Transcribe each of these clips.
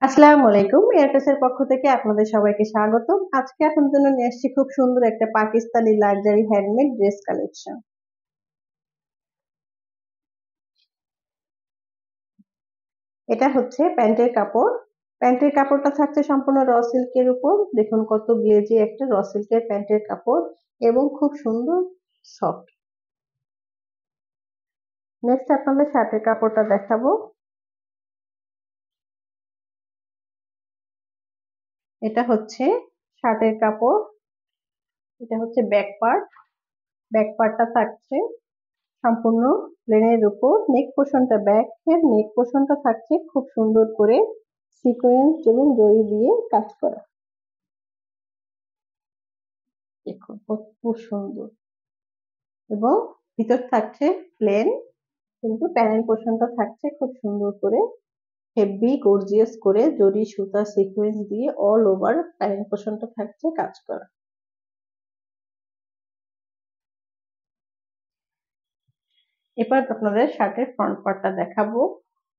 আসসালামু আলাইকুম। এয়ারটেসের পক্ষ থেকে আপনাদের সবাইকে স্বাগতম। আজকে আপনাদের জন্য নিয়ে আসছি খুব সুন্দর একটা Pakistani luxury handmade dress collection. এটা হচ্ছে প্যান্টের কাপড়। প্যান্টের কাপড়টা থাকছে সম্পূর্ণ র সিল্কের উপর। দেখুন কত গ্লেজি একটা র সিল্কের প্যান্টের কাপড় এবং খুব সুন্দর সফট। নেক্সট আপনাদের শার্টের কাপড়টা দেখাবো। এটা হচ্ছে শার্টের কাপড়। এটা হচ্ছে ব্যাক পার্ট। ব্যাক পার্টটা থাকছে সম্পূর্ণ প্লেনের উপর। নেক পোর্শনটা ব্যাকের নেক পোর্শনটা থাকছে খুব সুন্দর করে সিকোয়েন্স এবং জরি দিয়ে কাজ করা। দেখুন কত সুন্দর। এবং ভিতর থাকছে প্লেন, কিন্তু প্যানেল পোর্শনটা থাকছে খুব সুন্দর করে হেভি গর্জিয়াস করে জরি সুতা সিকোয়েন্স দিয়ে অল ওভার প্যানেল পোর্শনটা থাকছে কাজ করা। এবার আপনাদের শার্টের ফ্রন্ট পার্টটা দেখাবো।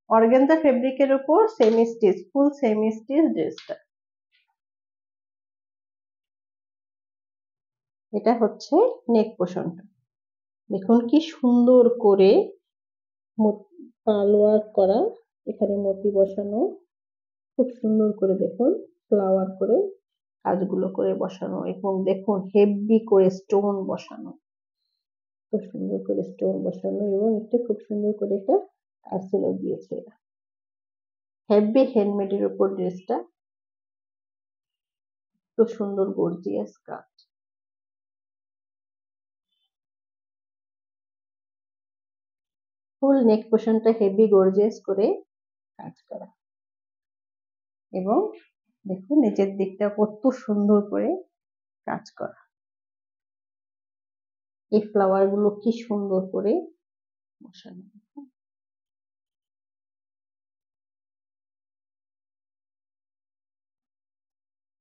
অর্গানজা ফেব্রিকের উপর সেমি স্টিচ, ফুল সেমি স্টিচ ড্রেসটা। এটা হচ্ছে নেক পোর্শনটা। দেখুন কি সুন্দর করে পাল ওয়ার্ক করা, এখানে মতি বসানো, খুব সুন্দর করে দেখুন ফ্লাওয়ার করে কাজগুলো করে বসানো এবং দেখুন হেভি করে স্টোন বসানো, খুব সুন্দর করে স্টোন বসানো এবং একটু খুব সুন্দর করে একটা টার্সেলও দিয়েছে। হেভি হ্যান্ডমেড এর উপর ড্রেসটা, খুব সুন্দর গর্জিয়াস কাজ। ফুল নেক পোর্শনটা হেভি গর্জিয়াস করে কাজ করা এবং দেখুন নিচের দিকটা কত সুন্দর করে কাজ করা। এই ফ্লাওয়ার গুলো কি সুন্দর করে বসানো।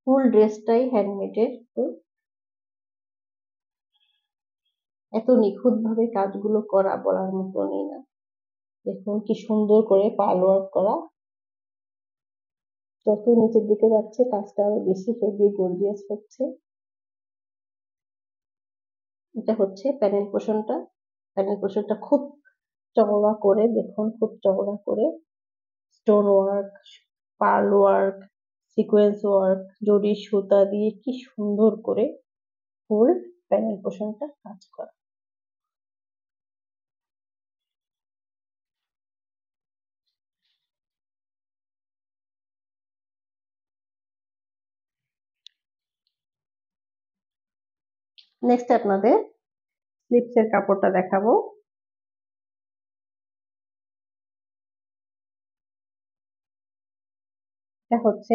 ফুল ড্রেসটাই হ্যান্ডমেডের, তো এত নিখুঁত ভাবে কাজগুলো করা বলার মতনই না। দেখুন কি সুন্দর করে পাল ওয়ার্ক করা। যত নিচের দিকে যাচ্ছে কাজটা আরো বেশি হেভি গর্জিয়াস হচ্ছে। এটা হচ্ছে প্যানেল পোর্শনটা। প্যানেল পোর্শনটা খুব চওড়া করে দেখুন, খুব চওড়া করে stone work, pearl work, sequence work, জরি সুতা দিয়ে কি সুন্দর করে ফুল প্যানেল পোর্শনটা কাজ করা। নেক্সট আপনাদের স্লিপস এর কাপড়টা দেখাবো। এটা হচ্ছে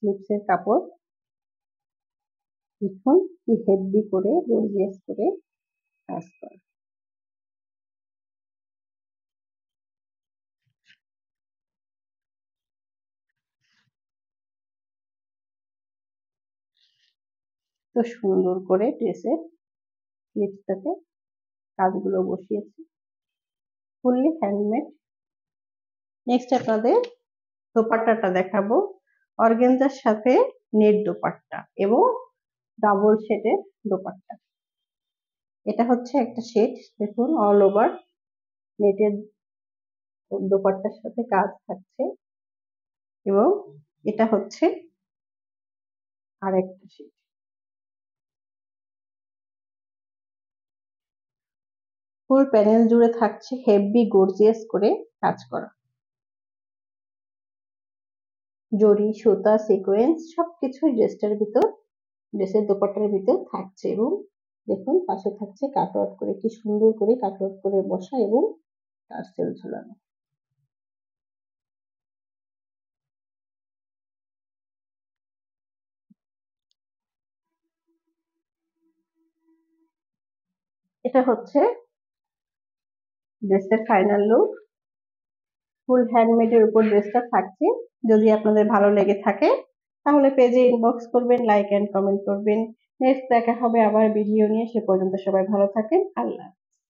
স্লিপস এর কাপড়। দেখুন কি হেভি করে গর্জিয়াস করে কাজ করা। তো সুন্দর করে ড্রেসের স্লিপসটাতে কাজগুলো বসিয়েছি, ফুললি হ্যান্ডমেড। নেক্সট আপনাদের দোপাট্টাটা দেখাবো। অর্গানজার সাথে নেট দোপাট্টা এবং ডাবল শেডের দোপাট্টা। এটা হচ্ছে একটা শেড, দেখুন অল ওভার নেটের দোপাট্টার সাথে কাজ থাকছে এবং এটা হচ্ছে আরেকটা শেড। ফুল প্যানেল জুড়ে থাকছে হেভি গর্জিয়াস করে কাজ করা, জরি সুতা সিকোয়েন্স সবকিছুই ড্রেসটার ভিতর, ড্রেসের দোপাট্টার ভিতর থাকছে। এবং দেখুন পাশে থাকছে কাটওয়ার্ক করে, কি সুন্দর করে কাটওয়ার্ক করে বসা এবং টার্সেল ঝুলানো। এটা হচ্ছে ড্রেসের ফাইনাল লুক। ফুল হ্যান্ডমেড এর উপর ড্রেসটা থাকছে। যদি আপনাদের ভালো লেগে থাকে তাহলে পেজে ইনবক্স করবেন, লাইক এন্ড কমেন্ট করবেন। নেক্সট দেখা হবে আবার ভিডিও নিয়ে। সে পর্যন্ত সবাই ভালো থাকেন। আল্লাহ।